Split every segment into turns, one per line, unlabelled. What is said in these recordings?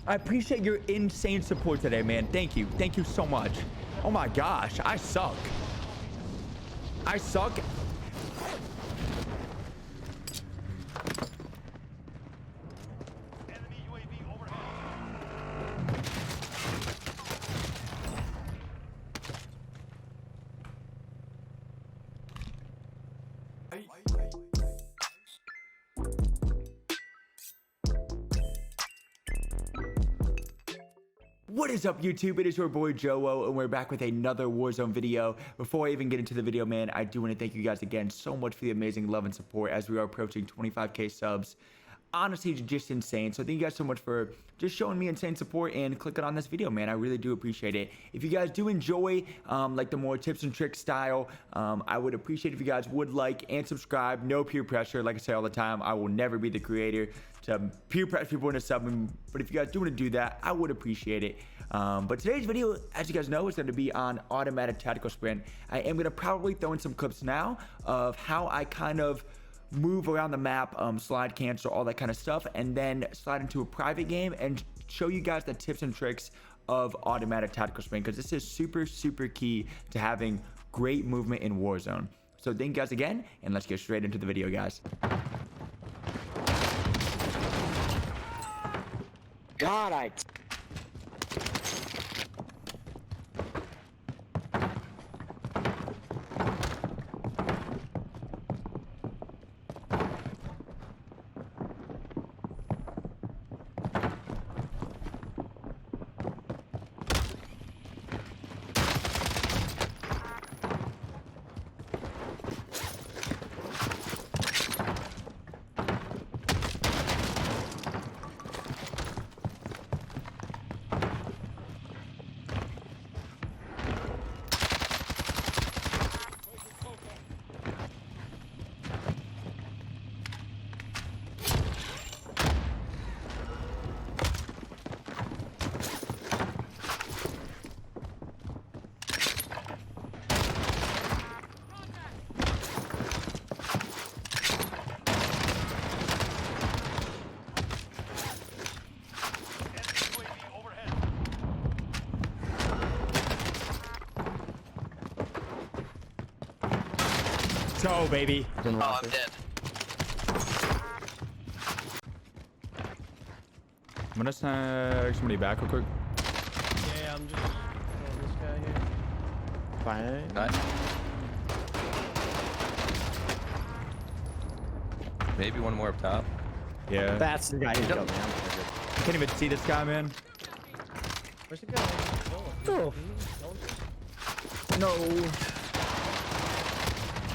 I appreciate your insane support today, man. Thank you. Thank you so much. Oh my gosh, I suck. I suck.
Enemy UAV overhead.
What is up, YouTube? It is your boy Joe, and we're back with another Warzone video. Before I even get into the video, man, I do want to thank you guys again so much for the amazing love and support as we are approaching 25k subs. Honestly, it's just insane. So thank you guys so much for just showing me insane support and clicking on this video, man. I really do appreciate it. If you guys do enjoy like the more tips and tricks style, I would appreciate if you guys would like and subscribe. No peer pressure. Like I say all the time, I will never be the creator to peer pressure people into subbing, but if you guys do want to do that, I would appreciate it. But today's video, as you guys know, is going to be on automatic tactical sprint. I am going to probably throw in some clips now of how I kind of move around the map, slide cancel, all that kind of stuff, and then slide into a private game and show you guys the tips and tricks of automatic tactical sprint, because this is super key to having great movement in Warzone. So thank you guys again, and let's get straight into the video, guys.
God, I...
Go, baby.
Oh, I'm dead.
I'm gonna snag somebody back real quick.
Yeah, I'm just throwing this guy here.
Fine.
Maybe one more up top.
Yeah.
That's the guy who killed me.
Can't even see this guy, man.
Where's the guy?
Oh.
No.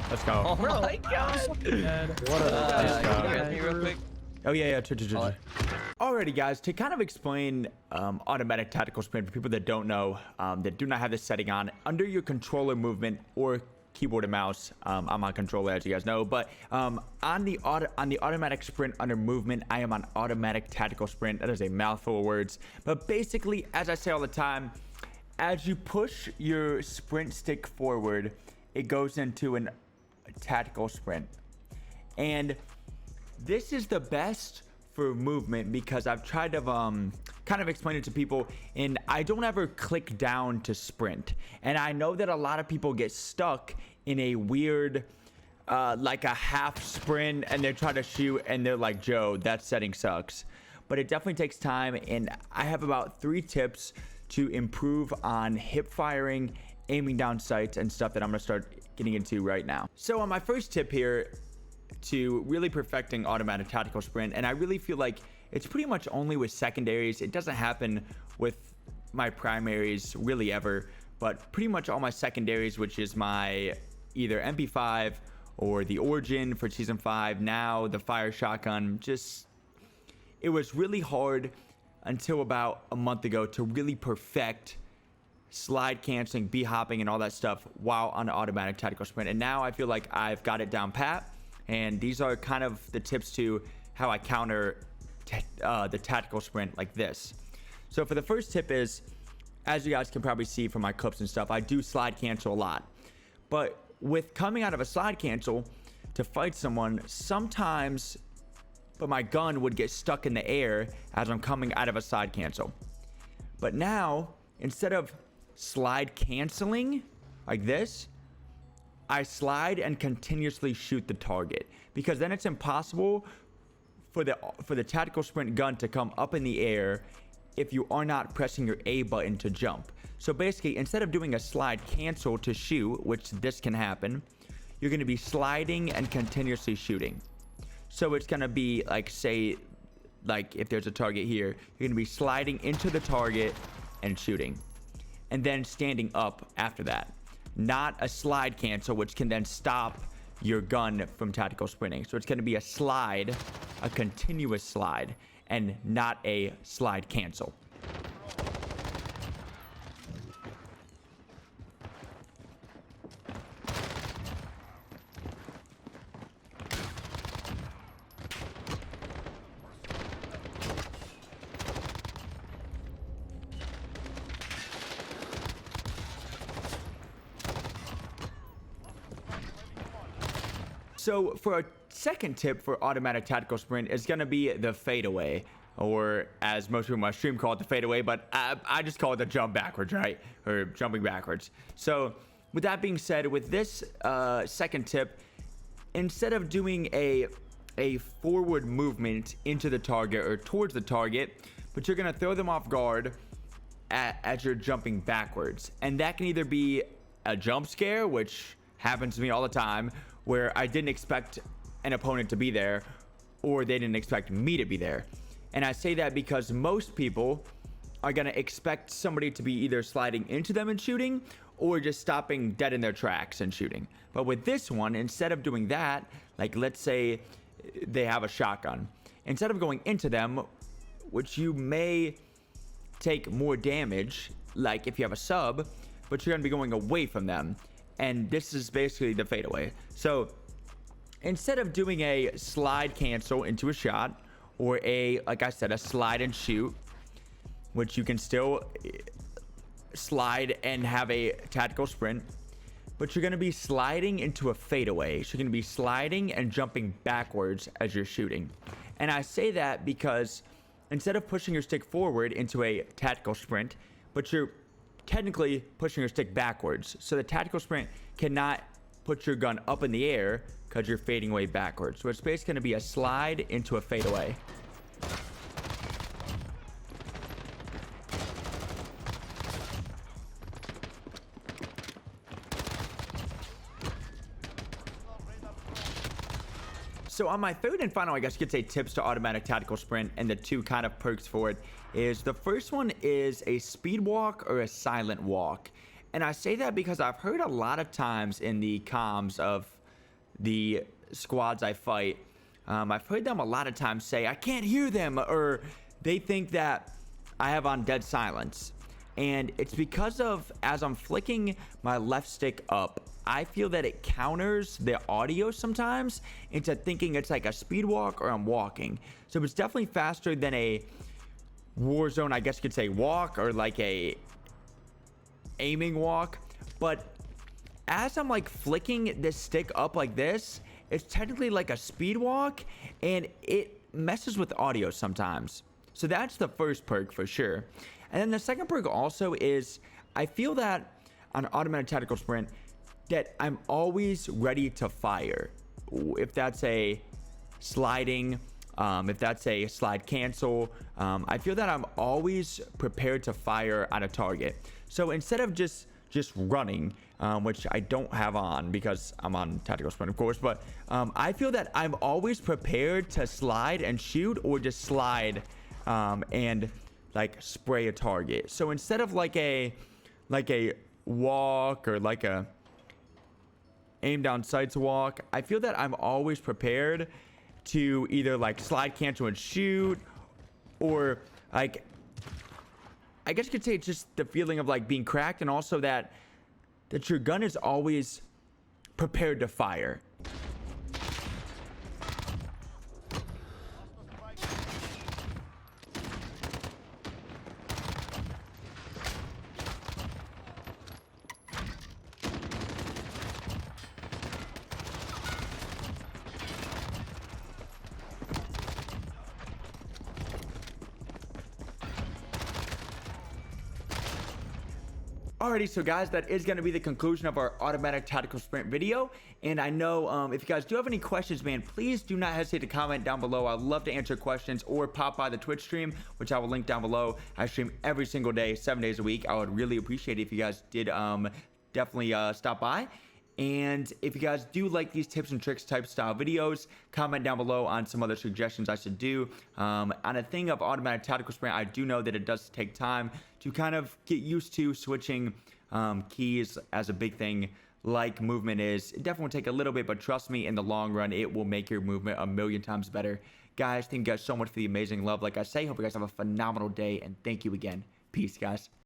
Let's go.
Oh my god!
What
a-
Can you
go.
guys me real quick?
Oh yeah. Alrighty, guys, to kind of explain automatic tactical sprint for people that don't know, that do not have this setting on, under your controller movement or keyboard and mouse, I'm on controller, as you guys know, but on the automatic sprint under movement, I am on automatic tactical sprint. That is a mouthful of words, but basically, as I say all the time, as you push your sprint stick forward, it goes into a tactical sprint, and this is the best for movement because I've tried to kind of explain it to people, and I don't ever click down to sprint, and I know that a lot of people get stuck in a weird like a half sprint, and they're trying to shoot and they're like, Joe, that setting sucks. But it definitely takes time, and I have about 3 tips to improve on hip firing, aiming down sights, and stuff that I'm gonna start getting into right now. So on my first tip here to really perfecting automatic tactical sprint, and I really feel like it's pretty much only with secondaries. It doesn't happen with my primaries really ever, but pretty much all my secondaries, which is my either MP5 or the Origin for season 5, now the fire shotgun, just it was really hard until about a month ago to really perfect slide canceling, B hopping, and all that stuff while on an automatic tactical sprint. And now I feel like I've got it down pat. And these are kind of the tips to how I counter the tactical sprint like this. So for the first tip is, as you guys can probably see from my clips and stuff, I do slide cancel a lot. But with coming out of a slide cancel to fight someone, sometimes but my gun would get stuck in the air as I'm coming out of a slide cancel. But now, instead of slide canceling like this, I slide and continuously shoot the target, because then it's impossible for the tactical sprint gun to come up in the air if you are not pressing your A button to jump. So basically, instead of doing a slide cancel to shoot, which this can happen, you're going to be sliding and continuously shooting. So it's going to be like, say, like if there's a target here, you're going to be sliding into the target and shooting, and then standing up after that. Not a slide cancel, which can then stop your gun from tactical sprinting. So it's going to be a slide, a continuous slide, and not a slide cancel. So for a second tip for automatic tactical sprint is going to be the fadeaway, or as most people in my stream call it, the fadeaway, but I just call it the jump backwards, right? Or jumping backwards. So with that being said, with this second tip, instead of doing a forward movement into the target or towards the target, but you're going to throw them off guard as you're jumping backwards. And that can either be a jump scare, which happens to me all the time, where I didn't expect an opponent to be there, or they didn't expect me to be there. And I say that because most people are going to expect somebody to be either sliding into them and shooting, or just stopping dead in their tracks and shooting. But with this one, instead of doing that, like let's say they have a shotgun, instead of going into them, which you may take more damage, like if you have a sub, but you're going to be going away from them. And this is basically the fadeaway. So instead of doing a slide cancel into a shot, or like I said, a slide and shoot, which you can still slide and have a tactical sprint, but you're going to be sliding into a fadeaway. So you're going to be sliding and jumping backwards as you're shooting. And I say that because instead of pushing your stick forward into a tactical sprint, but you're technically pushing your stick backwards. So the tactical sprint cannot put your gun up in the air because you're fading away backwards. So it's basically going to be a slide into a fadeaway. So on my third and final, I guess you could say, tips to automatic tactical sprint, and the two kind of perks for it is, the first one is a speed walk or a silent walk. And I say that because I've heard a lot of times in the comms of the squads I fight, I've heard them a lot of times say, I can't hear them, or they think that I have on dead silence. And it's because of, as I'm flicking my left stick up, I feel that it counters the audio sometimes into thinking it's like a speed walk or I'm walking. So it's definitely faster than a Warzone, I guess you could say, walk, or like a aiming walk. But as I'm like flicking this stick up like this, it's technically like a speed walk, and it messes with audio sometimes. So that's the first perk for sure. And then the second perk also is, I feel that on automatic tactical sprint, that I'm always ready to fire. If that's a sliding, if that's a slide cancel, I feel that I'm always prepared to fire on a target. So instead of just running, which I don't have on because I'm on tactical sprint, of course, but I feel that I'm always prepared to slide and shoot, or just slide and like spray a target. So instead of like a walk, or like a aim down sights walk, I feel that I'm always prepared to either like slide cancel and shoot, or like, I guess you could say it's just the feeling of like being cracked, and also that your gun is always prepared to fire. Alrighty, so guys, that is going to be the conclusion of our automatic tactical sprint video. And I know if you guys do have any questions, man, please do not hesitate to comment down below. I'd love to answer questions, or pop by the Twitch stream, which I will link down below. I stream every single day, 7 days a week. I would really appreciate it if you guys did definitely stop by. And if you guys do like these tips and tricks type style videos, comment down below on some other suggestions I should do. On a thing of automatic tactical sprint, I do know that it does take time to kind of get used to switching keys as a big thing like movement is. It definitely will take a little bit, but trust me, in the long run, it will make your movement a million times better. Guys, thank you guys so much for the amazing love. Like I say, hope you guys have a phenomenal day, and thank you again. Peace, guys.